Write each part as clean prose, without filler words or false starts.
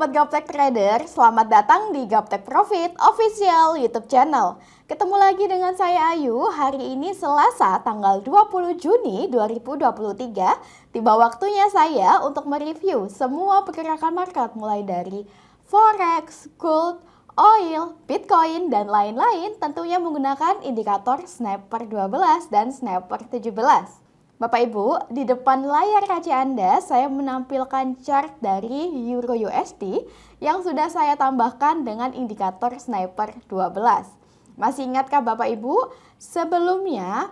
Sobat Gaptek Trader, selamat datang di Gaptek Profit Official YouTube channel. Ketemu lagi dengan saya Ayu, hari ini Selasa tanggal 20 Juni 2023. Tiba waktunya saya untuk mereview semua pergerakan market mulai dari Forex, Gold, Oil, Bitcoin, dan lain-lain tentunya menggunakan indikator Snapper 12 dan Snapper 17. Bapak Ibu, di depan layar kaca Anda saya menampilkan chart dari Euro USD yang sudah saya tambahkan dengan indikator Snapper 12. Masih ingatkah Bapak Ibu? Sebelumnya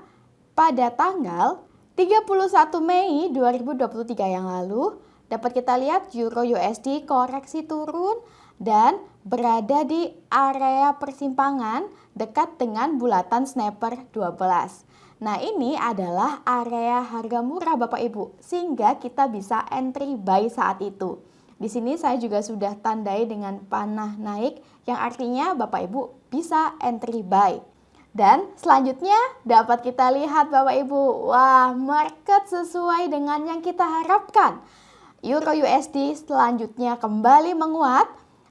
pada tanggal 31 Mei 2023 yang lalu dapat kita lihat Euro USD koreksi turun dan berada di area persimpangan dekat dengan bulatan Snapper 12. Nah, ini adalah area harga murah Bapak Ibu, sehingga kita bisa entry buy saat itu. Di sini saya juga sudah tandai dengan panah naik, yang artinya Bapak Ibu bisa entry buy. Dan selanjutnya dapat kita lihat Bapak Ibu, wah, market sesuai dengan yang kita harapkan. Euro USD selanjutnya kembali menguat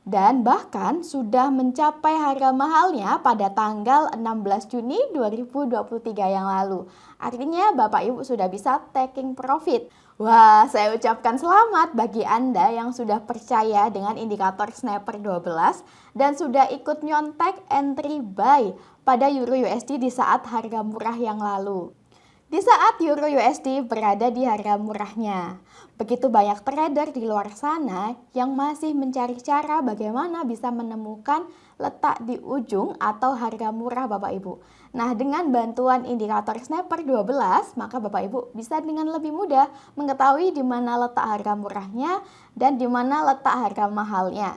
dan bahkan sudah mencapai harga mahalnya pada tanggal 16 Juni 2023 yang lalu. Artinya Bapak Ibu sudah bisa taking profit. Wah, saya ucapkan selamat bagi Anda yang sudah percaya dengan indikator Snapper 12 dan sudah ikut nyontek entry buy pada Euro USD di saat harga murah yang lalu. Di saat Euro USD berada di harga murahnya, begitu banyak trader di luar sana yang masih mencari cara bagaimana bisa menemukan letak di ujung atau harga murah Bapak Ibu. Nah, dengan bantuan indikator Snapper 12, maka Bapak Ibu bisa dengan lebih mudah mengetahui di mana letak harga murahnya dan di mana letak harga mahalnya.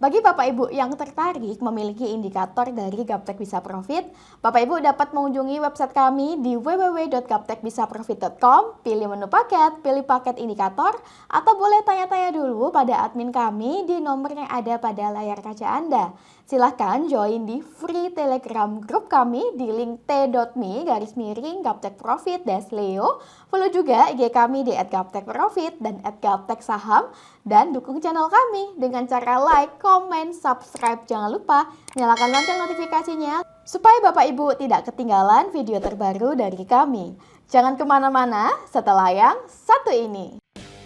Bagi Bapak Ibu yang tertarik memiliki indikator dari Gaptek Bisa Profit, Bapak Ibu dapat mengunjungi website kami di www.gaptekbisaprofit.com, pilih menu paket, pilih paket indikator, atau boleh tanya-tanya dulu pada admin kami di nomor yang ada pada layar kaca Anda. Silahkan join di free Telegram group kami di link t.me/gaptekprofit-leo. Follow juga IG kami di @gaptekprofit dan @gapteksaham, dan dukung channel kami dengan cara like, komen, subscribe. Jangan lupa nyalakan lonceng notifikasinya supaya Bapak Ibu tidak ketinggalan video terbaru dari kami. Jangan kemana-mana setelah yang satu ini.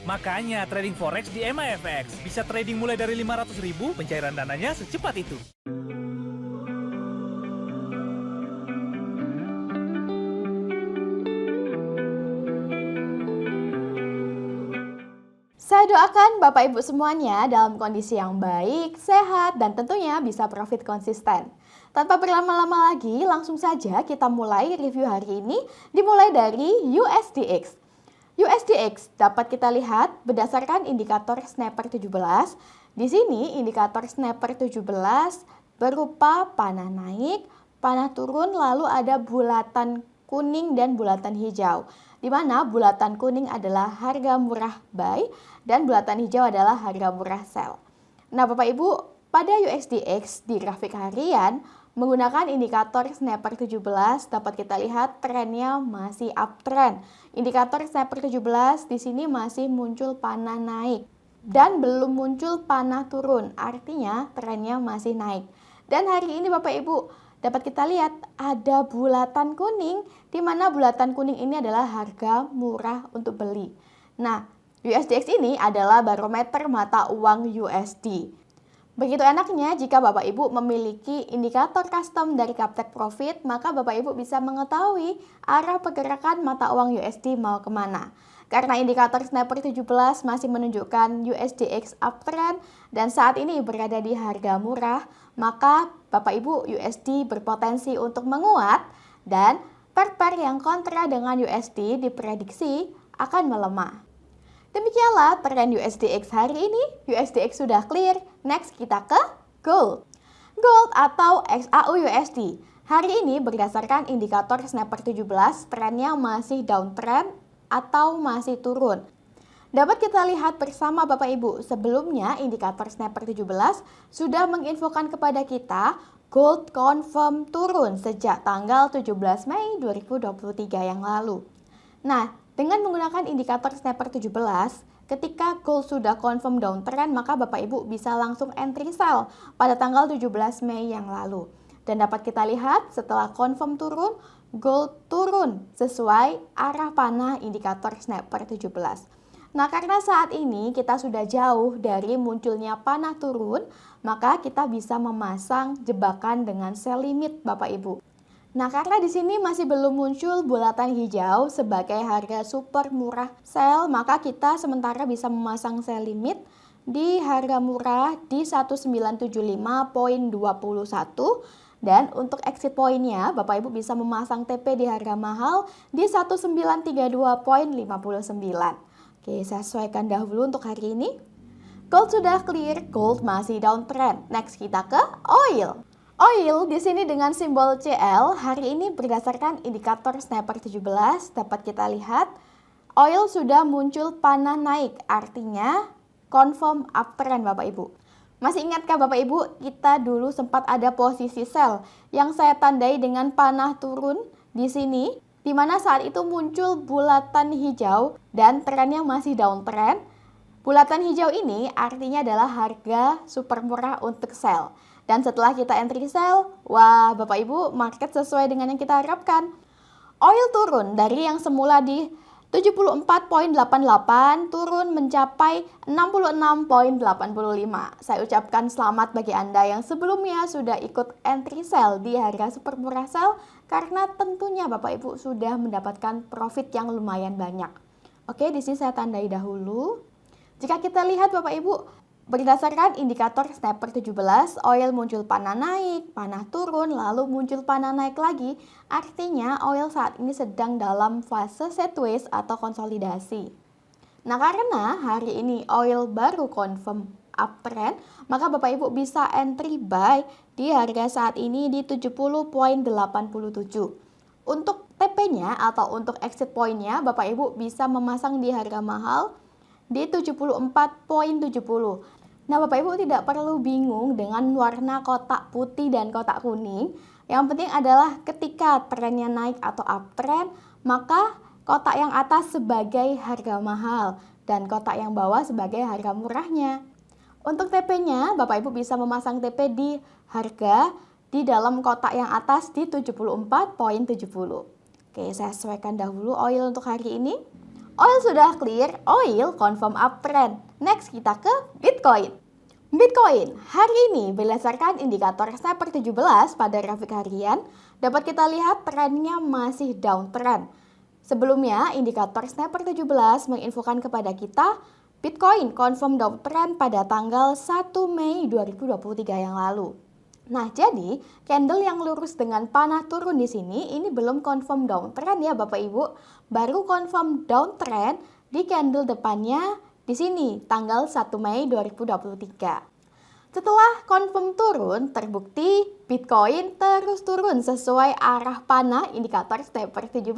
Makanya trading forex di MAFX bisa trading mulai dari 500.000, pencairan dananya secepat itu. Saya doakan Bapak Ibu semuanya dalam kondisi yang baik, sehat, dan tentunya bisa profit konsisten. Tanpa berlama-lama lagi, langsung saja kita mulai review hari ini, dimulai dari USDX. USDX dapat kita lihat berdasarkan indikator Snapper 17. Di sini indikator Snapper 17 berupa panah naik, panah turun, lalu ada bulatan kuning dan bulatan hijau. Di mana bulatan kuning adalah harga murah buy dan bulatan hijau adalah harga murah sell. Nah, Bapak Ibu, pada USDX di grafik harian menggunakan indikator Snapper 17 dapat kita lihat trennya masih uptrend. Indikator Snapper 17 di sini masih muncul panah naik dan belum muncul panah turun. Artinya trennya masih naik. Dan hari ini Bapak Ibu dapat kita lihat ada bulatan kuning, di mana bulatan kuning ini adalah harga murah untuk beli. Nah, USDX ini adalah barometer mata uang USD. Begitu enaknya jika Bapak Ibu memiliki indikator custom dari Gaptek Profit, maka Bapak Ibu bisa mengetahui arah pergerakan mata uang USD mau kemana. Karena indikator Snapper 17 masih menunjukkan USDX uptrend dan saat ini berada di harga murah, maka Bapak Ibu USD berpotensi untuk menguat dan pair yang kontra dengan USD diprediksi akan melemah. Demikianlah tren USDX hari ini. USDX sudah clear. Next kita ke Gold. Gold atau XAU USD. Hari ini berdasarkan indikator Snapper 17, trennya masih downtrend atau masih turun. Dapat kita lihat bersama Bapak Ibu, sebelumnya indikator Snapper 17 sudah menginfokan kepada kita Gold confirm turun sejak tanggal 17 Mei 2023 yang lalu. Nah, dengan menggunakan indikator Snapper 17, Ketika gold sudah confirm downtrend, maka Bapak Ibu bisa langsung entry sell pada tanggal 17 Mei yang lalu. Dan dapat kita lihat setelah confirm turun, gold turun sesuai arah panah indikator snapper 17. Nah, karena saat ini kita sudah jauh dari munculnya panah turun, maka kita bisa memasang jebakan dengan sell limit Bapak Ibu. Nah, karena di sini masih belum muncul bulatan hijau sebagai harga super murah sell, maka kita sementara bisa memasang sell limit di harga murah di 1975.21, dan untuk exit pointnya Bapak Ibu bisa memasang TP di harga mahal di 1932.59. Oke, saya sesuaikan dahulu untuk hari ini. Gold sudah clear, gold masih downtrend. Next kita ke oil. Oil di sini dengan simbol CL hari ini berdasarkan indikator snapper 17 dapat kita lihat oil sudah muncul panah naik, artinya confirm uptrend Bapak Ibu. Masih ingatkah Bapak Ibu, kita dulu sempat ada posisi sell yang saya tandai dengan panah turun di sini, di mana saat itu muncul bulatan hijau dan trennya masih downtrend. Bulatan hijau ini artinya adalah harga super murah untuk sell. Dan setelah kita entry sell, wah Bapak Ibu, market sesuai dengan yang kita harapkan. Oil turun dari yang semula di 74.88 turun mencapai 66.85. Saya ucapkan selamat bagi Anda yang sebelumnya sudah ikut entry sell di harga super murah sell, karena tentunya Bapak Ibu sudah mendapatkan profit yang lumayan banyak. Oke, di sini saya tandai dahulu. Jika kita lihat Bapak Ibu, berdasarkan indikator snapper 17, oil muncul panah naik, panah turun, lalu muncul panah naik lagi. Artinya oil saat ini sedang dalam fase sideways atau konsolidasi. Nah, karena hari ini oil baru confirm uptrend, maka Bapak Ibu bisa entry buy di harga saat ini di 70.87. Untuk TP-nya atau untuk exit point-nya Bapak Ibu bisa memasang di harga mahal di 74.70. Nah, Bapak Ibu tidak perlu bingung dengan warna kotak putih dan kotak kuning. Yang penting adalah ketika trennya naik atau uptrend, maka kotak yang atas sebagai harga mahal dan kotak yang bawah sebagai harga murahnya. Untuk TP-nya, Bapak Ibu bisa memasang TP di harga di dalam kotak yang atas di 74.70. Oke, saya sesuaikan dahulu oil untuk hari ini. Oil sudah clear, oil confirm uptrend. Next kita ke Bitcoin. Bitcoin hari ini berdasarkan indikator snapper 17 pada grafik harian dapat kita lihat trennya masih downtrend. Sebelumnya indikator snapper 17 menginfokan kepada kita Bitcoin confirm downtrend pada tanggal 1 Mei 2023 yang lalu. Nah, jadi candle yang lurus dengan panah turun di sini ini belum confirm downtrend ya Bapak Ibu. Baru confirm downtrend di candle depannya di sini tanggal 1 Mei 2023. Setelah confirm turun, terbukti Bitcoin terus turun sesuai arah panah indikator snapper 17.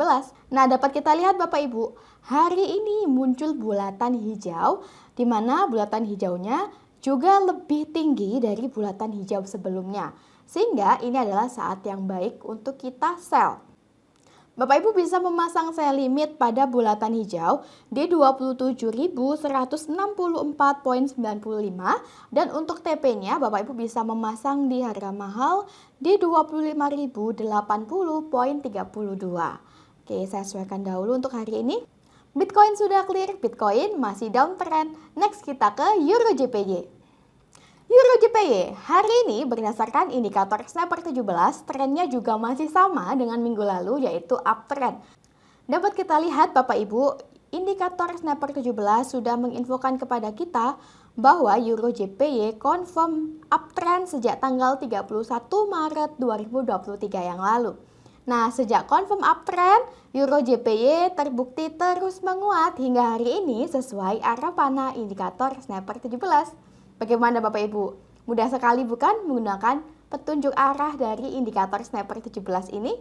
Nah, dapat kita lihat Bapak Ibu, hari ini muncul bulatan hijau di mana bulatan hijaunya juga lebih tinggi dari bulatan hijau sebelumnya. Sehingga ini adalah saat yang baik untuk kita sell. Bapak Ibu bisa memasang sell limit pada bulatan hijau di 27.164.95 dan untuk TP-nya Bapak Ibu bisa memasang di harga mahal di 25.080.32. Oke, saya sesuaikan dahulu untuk hari ini. Bitcoin sudah clear, Bitcoin masih downtrend. Next kita ke Euro JPY. Euro JPY hari ini berdasarkan indikator snapper 17, trennya juga masih sama dengan minggu lalu yaitu uptrend. Dapat kita lihat Bapak Ibu, indikator snapper 17 sudah menginfokan kepada kita bahwa Euro JPY confirm uptrend sejak tanggal 31 Maret 2023 yang lalu. Nah, sejak confirm uptrend, Euro JPY terbukti terus menguat hingga hari ini sesuai arah panah indikator snapper 17. Bagaimana Bapak Ibu? Mudah sekali bukan menggunakan petunjuk arah dari indikator snapper 17 ini?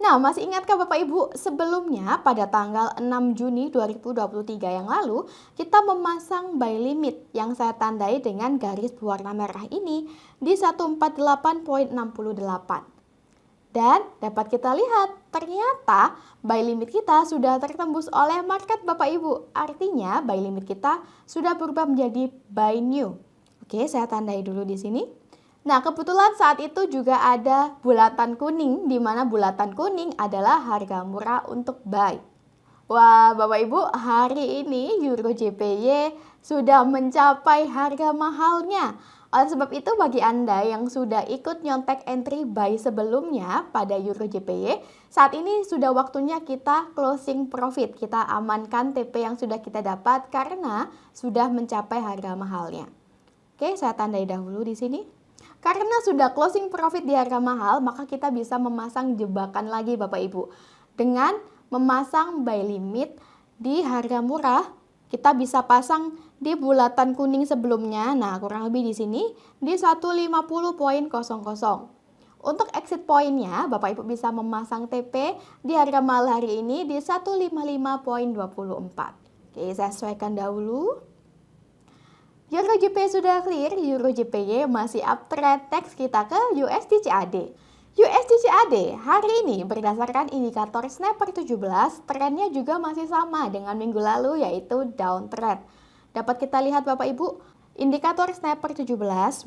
Nah, masih ingatkah Bapak Ibu, sebelumnya pada tanggal 6 Juni 2023 yang lalu, kita memasang buy limit yang saya tandai dengan garis berwarna merah ini di 148.68. Dan dapat kita lihat, ternyata buy limit kita sudah tertembus oleh market Bapak Ibu. Artinya buy limit kita sudah berubah menjadi buy new. Oke, saya tandai dulu di sini. Nah, kebetulan saat itu juga ada bulatan kuning, di mana bulatan kuning adalah harga murah untuk buy. Wah, Bapak Ibu, hari ini Euro JPY sudah mencapai harga mahalnya. Oleh sebab itu, bagi Anda yang sudah ikut nyontek entry buy sebelumnya pada Euro JPY, saat ini sudah waktunya kita closing profit. Kita amankan TP yang sudah kita dapat karena sudah mencapai harga mahalnya. Oke, saya tandai dahulu di sini. Karena sudah closing profit di harga mahal, maka kita bisa memasang jebakan lagi Bapak Ibu. Dengan memasang buy limit di harga murah, kita bisa pasang di bulatan kuning sebelumnya. Nah, kurang lebih di sini di 150.00. Untuk exit pointnya, Bapak Ibu bisa memasang TP di harga mahal hari ini di 155.24. Oke, saya sesuaikan dahulu. Euro JPY sudah clear, Euro JPY masih uptrend. Next kita ke USD CAD. USD CAD hari ini berdasarkan indikator Snapper 17, trennya juga masih sama dengan minggu lalu, yaitu downtrend. Dapat kita lihat Bapak Ibu, indikator Snapper 17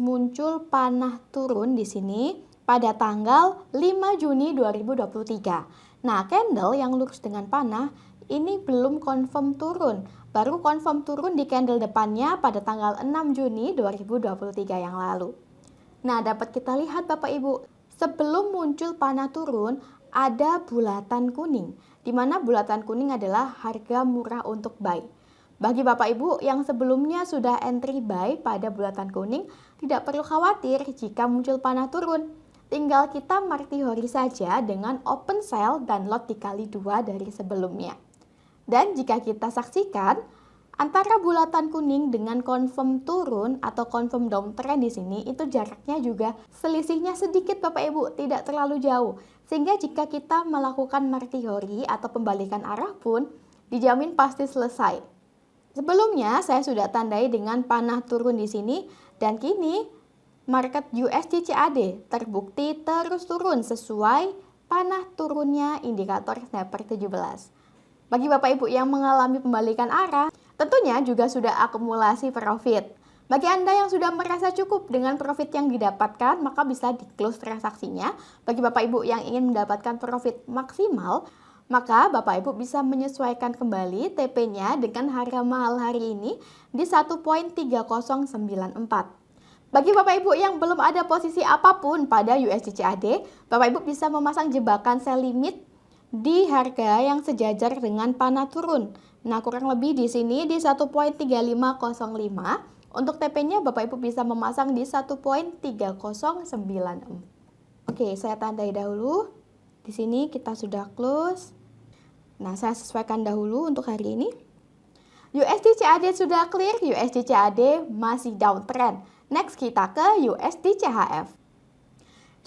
muncul panah turun di sini pada tanggal 5 Juni 2023. Nah, candle yang lurus dengan panah ini belum confirm turun. Baru confirm turun di candle depannya pada tanggal 6 Juni 2023 yang lalu. Nah, dapat kita lihat Bapak Ibu, sebelum muncul panah turun, ada bulatan kuning, di mana bulatan kuning adalah harga murah untuk buy. Bagi Bapak Ibu yang sebelumnya sudah entry buy pada bulatan kuning, tidak perlu khawatir jika muncul panah turun. Tinggal kita mark hori saja dengan open sell dan lot dikali 2 dari sebelumnya. Dan jika kita saksikan, antara bulatan kuning dengan confirm turun atau confirm downtrend di sini, itu jaraknya juga selisihnya sedikit Bapak Ibu, tidak terlalu jauh. Sehingga jika kita melakukan mark hori atau pembalikan arah pun, dijamin pasti selesai. Sebelumnya saya sudah tandai dengan panah turun di sini, dan kini market USD CAD terbukti terus turun sesuai panah turunnya indikator Snapper 17. Bagi Bapak Ibu yang mengalami pembalikan arah, tentunya juga sudah akumulasi profit. Bagi Anda yang sudah merasa cukup dengan profit yang didapatkan, maka bisa di-close transaksinya. Bagi Bapak Ibu yang ingin mendapatkan profit maksimal, maka Bapak Ibu bisa menyesuaikan kembali TP-nya dengan harga mahal hari ini di 1.3094. Bagi Bapak Ibu yang belum ada posisi apapun pada USD CAD, Bapak Ibu bisa memasang jebakan sell limit di harga yang sejajar dengan panah turun. Nah, kurang lebih di sini di 1.3505. Untuk TP-nya Bapak Ibu bisa memasang di 1.3096. Oke, saya tandai dahulu. Di sini kita sudah close. Nah, saya sesuaikan dahulu untuk hari ini. USD CAD sudah clear, USD CAD masih downtrend. Next kita ke USD CHF.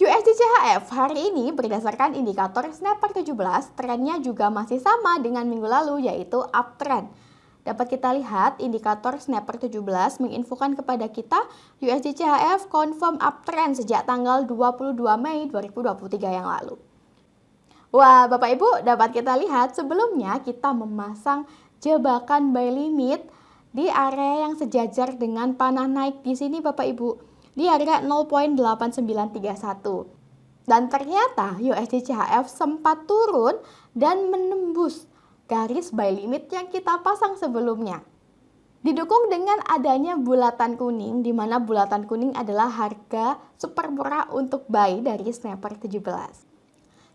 USD CHF hari ini berdasarkan indikator Snapper 17, trennya juga masih sama dengan minggu lalu, yaitu uptrend. Dapat kita lihat indikator Snapper 17 menginfokan kepada kita USD CHF confirm uptrend sejak tanggal 22 Mei 2023 yang lalu. Wah, Bapak Ibu, dapat kita lihat sebelumnya kita memasang jebakan buy limit di area yang sejajar dengan panah naik di sini Bapak Ibu, di harga 0.8931. Dan ternyata USD CHF sempat turun dan menembus garis buy limit yang kita pasang sebelumnya. Didukung dengan adanya bulatan kuning, di mana bulatan kuning adalah harga super murah untuk buy dari Snapper 17.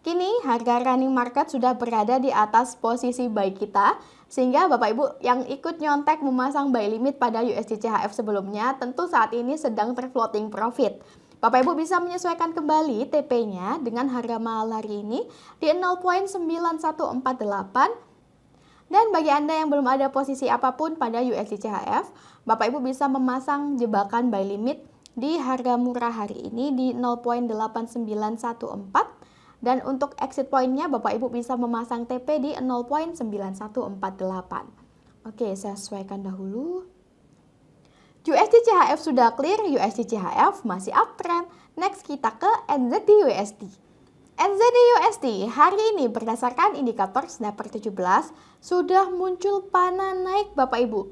Kini harga running market sudah berada di atas posisi buy kita, sehingga Bapak Ibu yang ikut nyontek memasang buy limit pada USD CHF sebelumnya tentu saat ini sedang terfloating profit. Bapak Ibu bisa menyesuaikan kembali TP-nya dengan harga mahal hari ini di 0.9148. Dan bagi Anda yang belum ada posisi apapun pada USD CHF, Bapak Ibu bisa memasang jebakan buy limit di harga murah hari ini di 0.8914. Dan untuk exit point-nya Bapak Ibu bisa memasang TP di 0.9148. Oke, saya sesuaikan dahulu. USD CHF sudah clear, USD CHF masih uptrend. Next kita ke NZD USD. NZD/USD hari ini berdasarkan indikator Snapper 17 sudah muncul panah naik Bapak Ibu.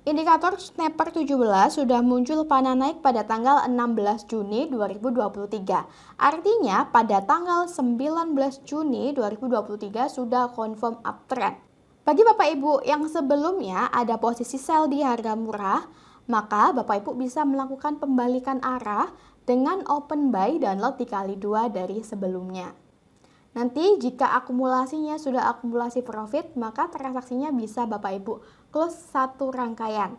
Indikator Snapper 17 sudah muncul panah naik pada tanggal 16 Juni 2023. Artinya pada tanggal 19 Juni 2023 sudah confirm uptrend. Bagi Bapak Ibu yang sebelumnya ada posisi sell di harga murah, maka Bapak Ibu bisa melakukan pembalikan arah dengan open buy dan lot dikali 2 dari sebelumnya. Nanti jika akumulasinya sudah akumulasi profit, maka transaksinya bisa Bapak Ibu close satu rangkaian.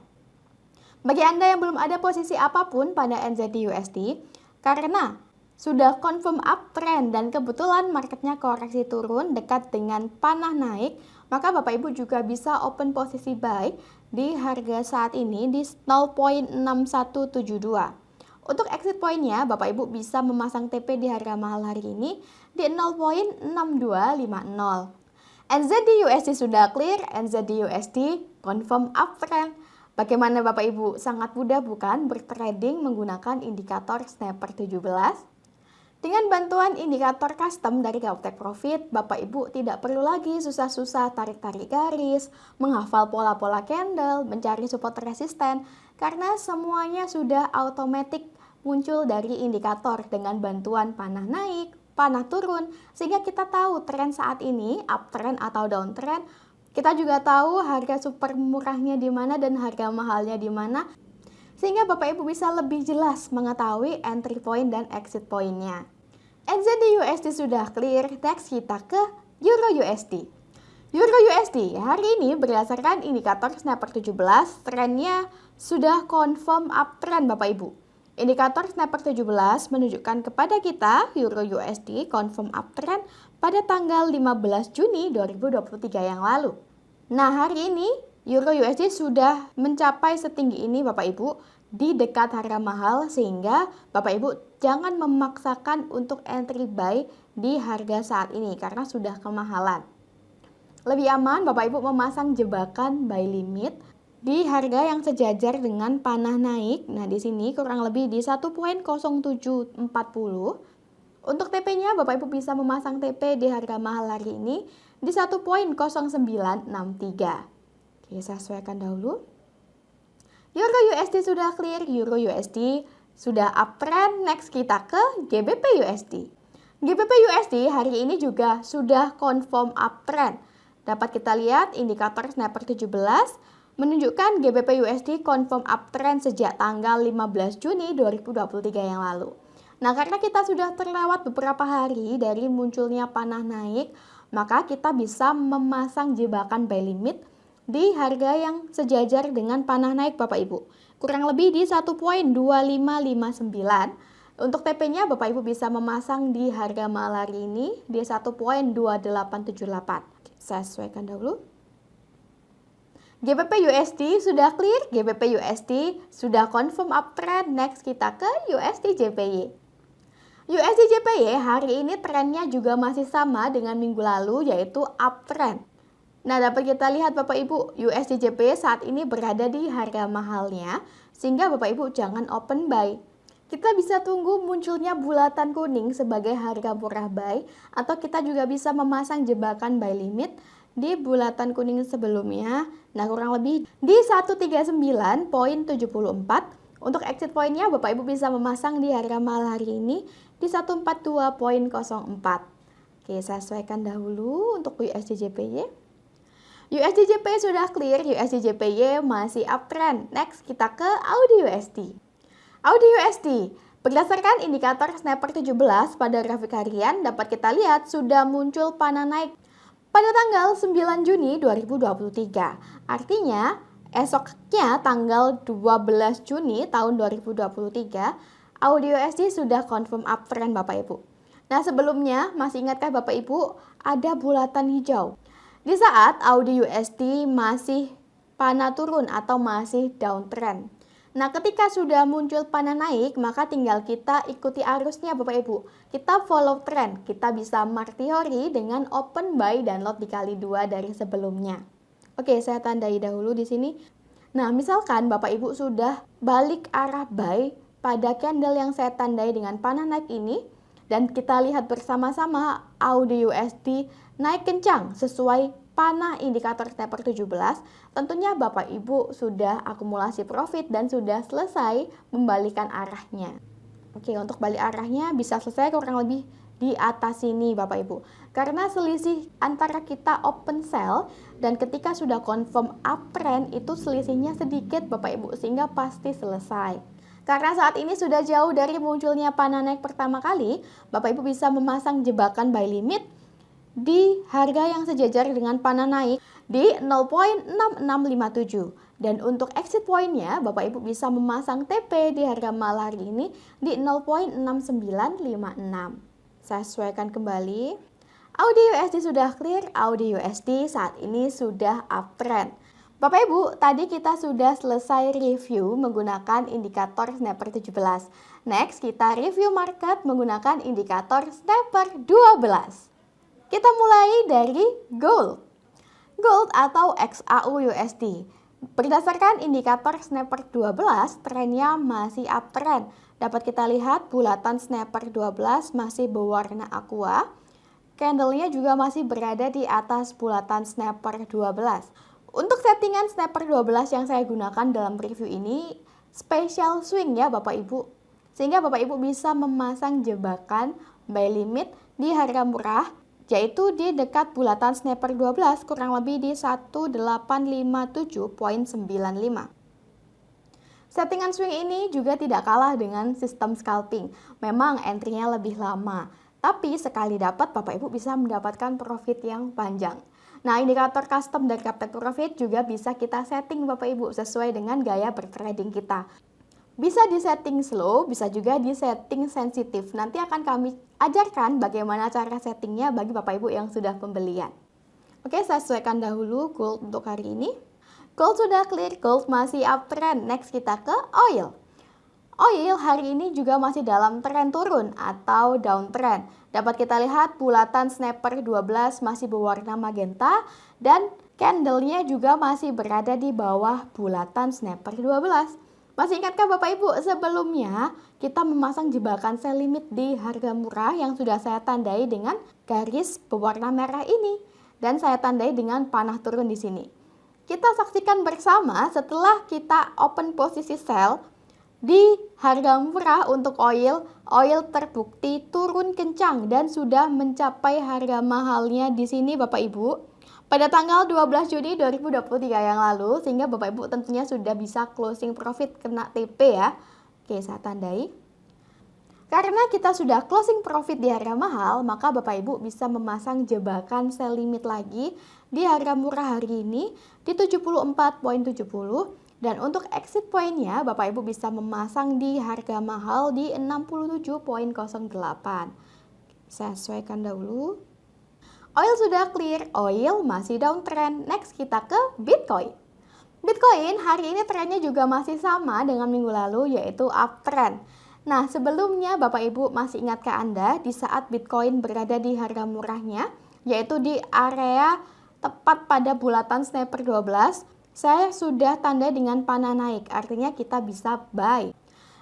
Bagi Anda yang belum ada posisi apapun pada NZD/USD, karena sudah confirm uptrend dan kebetulan marketnya koreksi turun dekat dengan panah naik, maka Bapak Ibu juga bisa open posisi buy di harga saat ini di 0.6172. Untuk exit pointnya, Bapak Ibu bisa memasang TP di harga mahal hari ini di 0.6250. NZD/USD sudah clear, NZD/USD confirm uptrend. Bagaimana Bapak Ibu? Sangat mudah bukan bertrading menggunakan indikator Snapper 17? Dengan bantuan indikator custom dari GapTech Profit, Bapak Ibu tidak perlu lagi susah-susah tarik-tarik garis, menghafal pola-pola candle, mencari support resisten, karena semuanya sudah otomatis muncul dari indikator dengan bantuan panah naik, panah turun, sehingga kita tahu tren saat ini uptrend atau downtrend. Kita juga tahu harga super murahnya di mana dan harga mahalnya di mana, sehingga Bapak Ibu bisa lebih jelas mengetahui entry point dan exit pointnya. NZD/USD sudah clear, next kita ke Euro/USD. Euro/USD hari ini berdasarkan indikator Snapper 17, trennya sudah confirm uptrend Bapak Ibu. Indikator Snapper 17 menunjukkan kepada kita Euro/USD confirm uptrend pada tanggal 15 Juni 2023 yang lalu. Nah, hari ini Euro/USD sudah mencapai setinggi ini Bapak Ibu di dekat harga mahal, sehingga Bapak Ibu jangan memaksakan untuk entry buy di harga saat ini karena sudah kemahalan. Lebih aman Bapak Ibu memasang jebakan buy limit di harga yang sejajar dengan panah naik. Nah, di sini kurang lebih di 1.0740. Untuk TP-nya Bapak Ibu bisa memasang TP di harga mahal hari ini di 1.0963. Oke, saya sesuaikan dahulu. Euro/USD sudah clear, Euro/USD sudah uptrend, next kita ke GBP/USD. GBP/USD hari ini juga sudah confirm uptrend. Dapat kita lihat indikator Snapper 17 menunjukkan GBP/USD confirm uptrend sejak tanggal 15 Juni 2023 yang lalu. Nah, karena kita sudah terlewat beberapa hari dari munculnya panah naik, maka kita bisa memasang jebakan buy limit di harga yang sejajar dengan panah naik Bapak Ibu. Kurang lebih di 1.2559. Untuk TP-nya Bapak Ibu bisa memasang di harga mahal hari ini di 1.2878. Saya sesuaikan dahulu. GBP/USD sudah clear, GBP/USD sudah confirm uptrend, next kita ke USD/JPY. USD/JPY hari ini trennya juga masih sama dengan minggu lalu, yaitu uptrend. Nah, dapat kita lihat Bapak Ibu, USD/JPY saat ini berada di harga mahalnya, sehingga Bapak Ibu jangan open buy. Kita bisa tunggu munculnya bulatan kuning sebagai harga murah buy, atau kita juga bisa memasang jebakan buy limit di bulatan kuning sebelumnya. Nah, kurang lebih di 139.74. Untuk exit pointnya Bapak Ibu bisa memasang di harga mahal hari ini di 142.04. Oke, saya sesuaikan dahulu untuk USD/JPY. USD/JPY sudah clear, USD/JPY masih uptrend. Next kita ke AUD/USD. AUD/USD berdasarkan indikator Snapper 17 pada grafik harian dapat kita lihat sudah muncul panah naik pada tanggal 9 Juni 2023. Artinya esoknya tanggal 12 Juni tahun 2023 AUD/USD sudah confirm uptrend Bapak Ibu. Nah, sebelumnya masih ingatkah Bapak Ibu ada bulatan hijau di saat AUD/USD masih panah turun atau masih downtrend. Nah, ketika sudah muncul panah naik, maka tinggal kita ikuti arusnya Bapak Ibu. Kita follow trend, kita bisa mark teori dengan open buy dan lot dikali 2 dari sebelumnya. Oke, saya tandai dahulu di sini. Nah, misalkan Bapak Ibu sudah balik arah buy pada candle yang saya tandai dengan panah naik ini Dan kita lihat bersama-sama AUD/USD naik kencang sesuai panah indikator snapper 17. Tentunya Bapak Ibu sudah akumulasi profit dan sudah selesai membalikan arahnya. Oke, untuk balik arahnya bisa selesai kurang lebih di atas sini Bapak Ibu. Karena selisih antara kita open sell dan ketika sudah confirm uptrend itu selisihnya sedikit Bapak Ibu, sehingga pasti selesai. Karena saat ini sudah jauh dari munculnya panah naik pertama kali, Bapak Ibu bisa memasang jebakan buy limit di harga yang sejajar dengan panah naik di 0.6657. Dan untuk exit pointnya, Bapak Ibu bisa memasang TP di harga mahal hari ini di 0.6956. Saya sesuaikan kembali. AUD/USD sudah clear, AUD/USD saat ini sudah uptrend. Bapak Ibu, tadi kita sudah selesai review menggunakan indikator snapper 17. Next, kita review market menggunakan indikator snapper 12. Kita mulai dari gold. Gold atau XAU/USD. Berdasarkan indikator snapper 12, trennya masih uptrend. Dapat kita lihat bulatan snapper 12 masih berwarna aqua. Candlenya juga masih berada di atas bulatan snapper 12. Untuk settingan snapper 12 yang saya gunakan dalam review ini special swing ya Bapak Ibu. Sehingga Bapak Ibu bisa memasang jebakan buy limit di harga murah, yaitu di dekat bulatan snapper 12 kurang lebih di 1857.95. Settingan swing ini juga tidak kalah dengan sistem scalping. Memang entry-nya lebih lama, tapi sekali dapat Bapak Ibu bisa mendapatkan profit yang panjang. Nah, indikator custom dari Gaptek Profit juga bisa kita setting Bapak Ibu sesuai dengan gaya bertrading kita. Bisa di setting slow, bisa juga di setting sensitif. Nanti akan kami ajarkan bagaimana cara settingnya bagi Bapak Ibu yang sudah pembelian. Oke, saya sesuaikan dahulu gold untuk hari ini. Gold sudah clear, gold masih uptrend. Next kita ke oil. Oil hari ini juga masih dalam tren turun atau downtrend. Dapat kita lihat bulatan snapper 12 masih berwarna magenta dan candlenya juga masih berada di bawah bulatan snapper 12. Masih ingatkah Bapak Ibu sebelumnya kita memasang jebakan sell limit di harga murah yang sudah saya tandai dengan garis berwarna merah ini dan saya tandai dengan panah turun di sini. Kita saksikan bersama setelah kita open posisi sell di harga murah untuk oil terbukti turun kencang dan sudah mencapai harga mahalnya di sini Bapak Ibu pada tanggal 12 Juni 2023 yang lalu, sehingga Bapak Ibu tentunya sudah bisa closing profit kena TP ya. Oke, saya tandai. Karena kita sudah closing profit di harga mahal, maka Bapak Ibu bisa memasang jebakan sell limit lagi di harga murah hari ini di 74.70. Dan untuk exit pointnya Bapak Ibu bisa memasang di harga mahal di 67.08. Saya sesuaikan dahulu. Oil sudah clear, oil masih downtrend. Next kita ke Bitcoin. Bitcoin hari ini trennya juga masih sama dengan minggu lalu, yaitu uptrend. Nah, sebelumnya Bapak Ibu masih ingatkah Anda di saat Bitcoin berada di harga murahnya, yaitu di area tepat pada bulatan snapper 12, saya sudah tanda dengan panah naik, artinya kita bisa buy.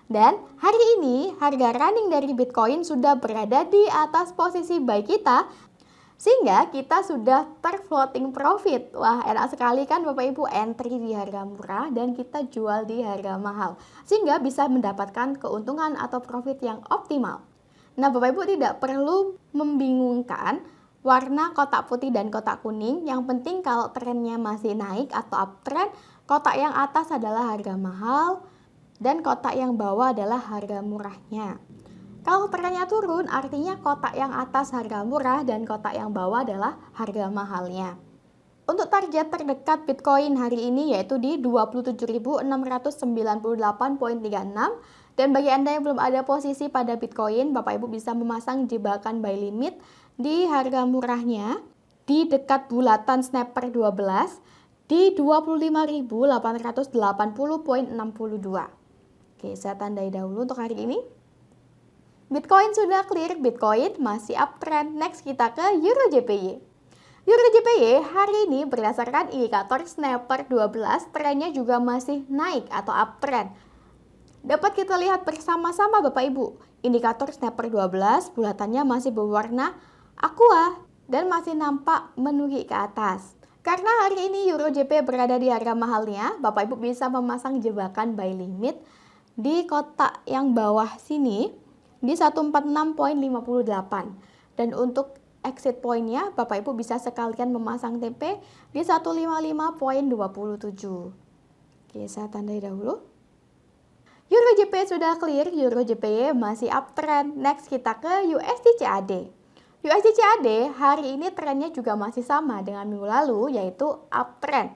Dan hari ini harga running dari Bitcoin sudah berada di atas posisi buy kita, sehingga kita sudah terfloating profit. Wah, enak sekali kan Bapak Ibu, entry di harga murah dan kita jual di harga mahal, sehingga bisa mendapatkan keuntungan atau profit yang optimal. Nah, Bapak Ibu tidak perlu membingungkan warna kotak putih dan kotak kuning. Yang penting kalau trennya masih naik atau uptrend, kotak yang atas adalah harga mahal dan kotak yang bawah adalah harga murahnya. Kalau trennya turun, artinya kotak yang atas harga murah dan kotak yang bawah adalah harga mahalnya. Untuk target terdekat Bitcoin hari ini yaitu di 27.698.36. Dan bagi Anda yang belum ada posisi pada Bitcoin, Bapak Ibu bisa memasang jebakan buy limit di harga murahnya di dekat bulatan snapper 12 di 25.880.62. Oke, saya tandai dahulu untuk hari ini. Bitcoin sudah clear, Bitcoin masih uptrend. Next kita ke Euro JPY. Euro JPY hari ini berdasarkan indikator snapper 12 trennya juga masih naik atau uptrend. Dapat kita lihat bersama-sama Bapak Ibu, indikator snapper 12 bulatannya masih berwarna aqua dan masih nampak menukik ke atas. Karena hari ini Euro JP berada di harga mahalnya, Bapak Ibu bisa memasang jebakan buy limit di kotak yang bawah sini di 146.58. Dan untuk exit pointnya, Bapak Ibu bisa sekalian memasang TP di 155.27. Oke, saya tandai dahulu. Euro JP sudah clear, Euro JPY masih uptrend. Next kita ke USD CAD. USD CAD hari ini trennya juga masih sama dengan minggu lalu, yaitu uptrend.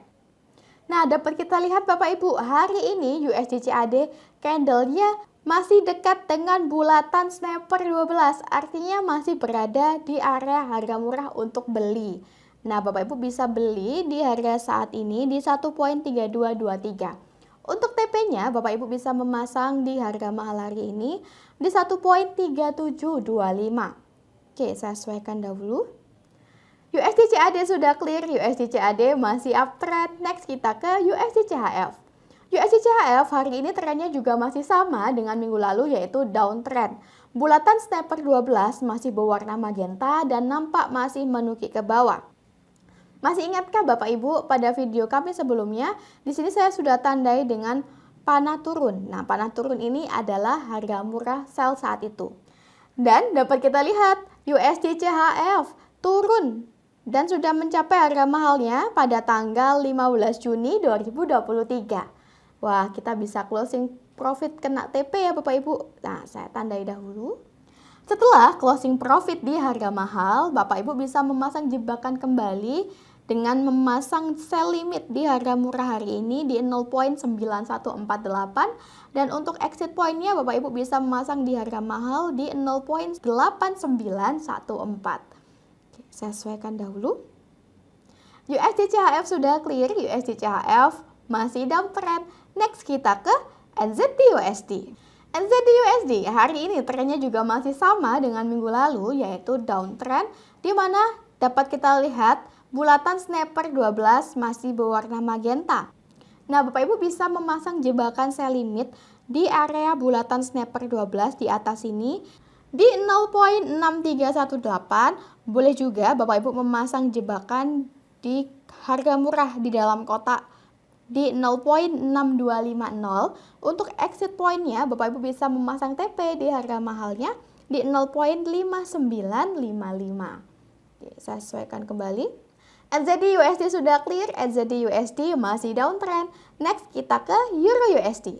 Nah, dapat kita lihat Bapak Ibu, hari ini USD CAD candle-nya masih dekat dengan bulatan snapper 12, artinya masih berada di area harga murah untuk beli. Nah, Bapak Ibu bisa beli di harga saat ini di 1.3223. Untuk TP-nya, Bapak Ibu bisa memasang di harga mahal hari ini di 1.3725. Oke, saya sesuaikan dahulu. USD CAD sudah clear, USD CAD masih uptrend. Next kita ke USD CHF. USD CHF hari ini trennya juga masih sama dengan minggu lalu, yaitu downtrend. Bulatan snapper 12 masih berwarna magenta dan nampak masih menukik ke bawah. Masih ingatkah Bapak Ibu pada video kami sebelumnya? Di sini saya sudah tandai dengan panah turun. Nah, panah turun ini adalah harga murah sell saat itu. Dan dapat kita lihat USD CHF turun dan sudah mencapai harga mahalnya pada tanggal 15 Juni 2023. Wah, kita bisa closing profit kena TP ya Bapak Ibu. Nah, saya tandai dahulu. Setelah closing profit di harga mahal, Bapak Ibu bisa memasang jebakan kembali dengan memasang sell limit di harga murah hari ini di 0.9148, dan untuk exit pointnya Bapak Ibu bisa memasang di harga mahal di 0.8914. Saya sesuaikan dahulu. USD CHF sudah clear, USD CHF masih downtrend. Next kita ke NZD USD. NZD USD hari ini trennya juga masih sama dengan minggu lalu, yaitu downtrend, di mana dapat kita lihat bulatan snapper 12 masih berwarna magenta. Nah, Bapak Ibu bisa memasang jebakan sell limit di area bulatan snapper 12 di atas ini di 0.6318. Boleh juga Bapak Ibu memasang jebakan di harga murah di dalam kotak di 0.6250. Untuk exit pointnya Bapak Ibu bisa memasang TP di harga mahalnya di 0.5955. Oke, saya sesuaikan kembali. NZD USD sudah clear, NZD USD masih downtrend. Next kita ke Euro USD.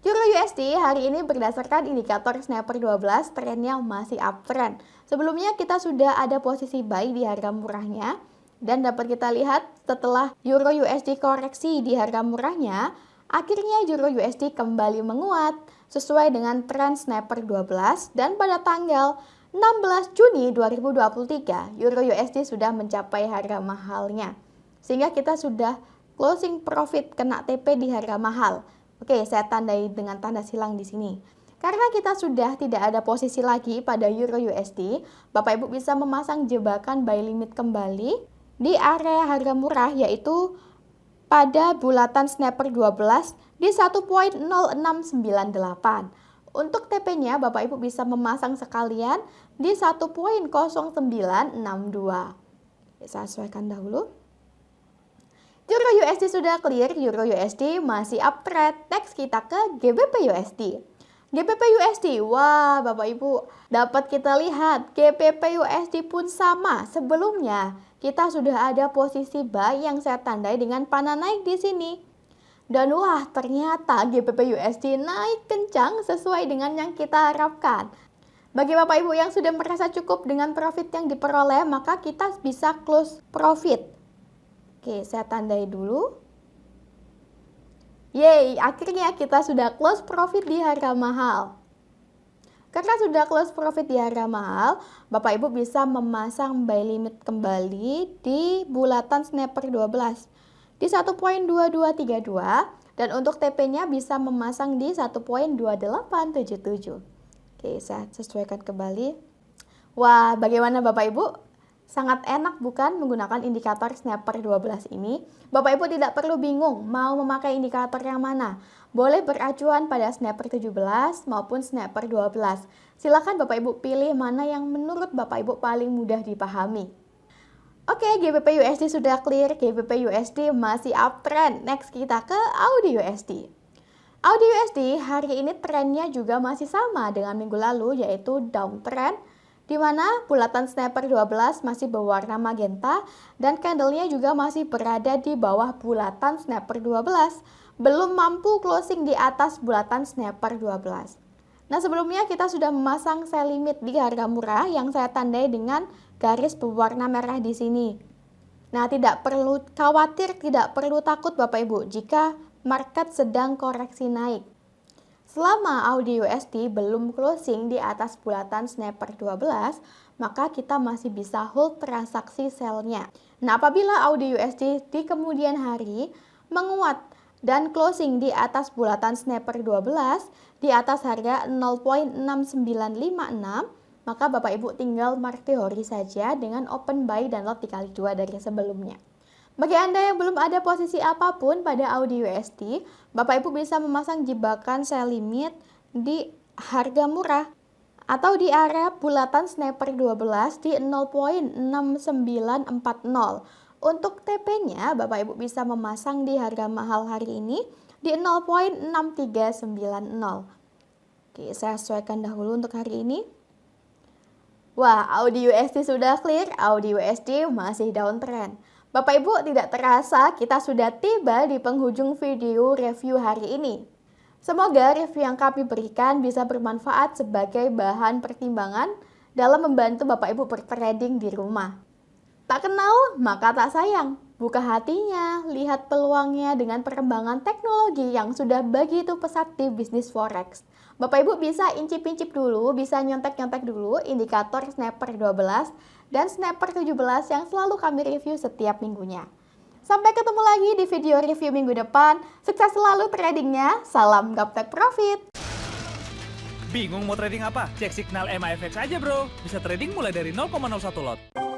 Euro USD hari ini berdasarkan indikator snapper 12 trennya masih uptrend. Sebelumnya kita sudah ada posisi buy di harga murahnya, dan dapat kita lihat setelah Euro USD koreksi di harga murahnya, akhirnya Euro USD kembali menguat sesuai dengan tren snapper 12, dan pada tanggal 16 Juni 2023 Euro USD sudah mencapai harga mahalnya, sehingga kita sudah closing profit kena TP di harga mahal. Oke, saya tandai dengan tanda silang di sini. Karena kita sudah tidak ada posisi lagi pada Euro USD, Bapak Ibu bisa memasang jebakan buy limit kembali di area harga murah, yaitu pada bulatan snapper 12 di 1.0698. Untuk TP-nya Bapak Ibu bisa memasang sekalian di 1.0962. Saya sesuaikan dahulu. Euro USD sudah clear, Euro USD masih uptrend. Next kita ke GBP USD. GBP USD, wah Bapak Ibu, dapat kita lihat GBP USD pun sama. Sebelumnya kita sudah ada posisi buy yang saya tandai dengan panah naik di sini. Dan wah, ternyata GBP USD naik kencang sesuai dengan yang kita harapkan. Bagi Bapak Ibu yang sudah merasa cukup dengan profit yang diperoleh, maka kita bisa close profit. Oke, saya tandai dulu. Yeay, akhirnya kita sudah close profit di harga mahal. Karena sudah close profit di harga mahal, Bapak Ibu bisa memasang buy limit kembali di bulatan snapper 12 di 1.2232, dan untuk TP-nya bisa memasang di 1.2877. Oke, saya sesuaikan kembali. Wah, bagaimana Bapak Ibu? Sangat enak bukan menggunakan indikator snapper 12 ini? Bapak Ibu tidak perlu bingung mau memakai indikator yang mana. Boleh beracuan pada snapper 17 maupun snapper 12. Silakan Bapak Ibu pilih mana yang menurut Bapak Ibu paling mudah dipahami. Oke, GBP USD sudah clear, GBP USD masih uptrend. Next kita ke AUD USD. AUD USD hari ini trennya juga masih sama dengan minggu lalu, yaitu downtrend, di mana bulatan snapper 12 masih berwarna magenta dan candlenya juga masih berada di bawah bulatan snapper 12. Belum mampu closing di atas bulatan snapper 12. Nah, sebelumnya kita sudah memasang sell limit di harga murah yang saya tandai dengan garis berwarna merah di sini. Nah, tidak perlu khawatir, tidak perlu takut Bapak Ibu jika market sedang koreksi naik. Selama AUD USD belum closing di atas bulatan snapper 12, maka kita masih bisa hold transaksi sell-nya. Nah, apabila AUD USD di kemudian hari menguat dan closing di atas bulatan snapper 12 di atas harga 0.6956, maka Bapak Ibu tinggal mark teori saja dengan open buy dan lot dikali 2 dari sebelumnya. Bagi Anda yang belum ada posisi apapun pada AUD USD, Bapak Ibu bisa memasang jebakan sell limit di harga murah atau di area bulatan snapper 12 di 0.6940. Untuk TP-nya, Bapak Ibu bisa memasang di harga mahal hari ini di 0.6390. Oke, saya sesuaikan dahulu untuk hari ini. Wah, AUD USD sudah clear, AUD USD masih downtrend. Bapak Ibu, tidak terasa kita sudah tiba di penghujung video review hari ini. Semoga review yang kami berikan bisa bermanfaat sebagai bahan pertimbangan dalam membantu Bapak Ibu bertrading di rumah. Tak kenal, maka tak sayang. Buka hatinya, lihat peluangnya dengan perkembangan teknologi yang sudah begitu pesat di bisnis forex. Bapak Ibu bisa incip-incip dulu, bisa nyontek-nyontek dulu indikator snapper 12 dan snapper 17 yang selalu kami review setiap minggunya. Sampai ketemu lagi di video review minggu depan. Sukses selalu tradingnya. Salam Gaptek Profit. Bingung mau trading apa? Cek signal MAFX aja bro. Bisa trading mulai dari 0,01 lot.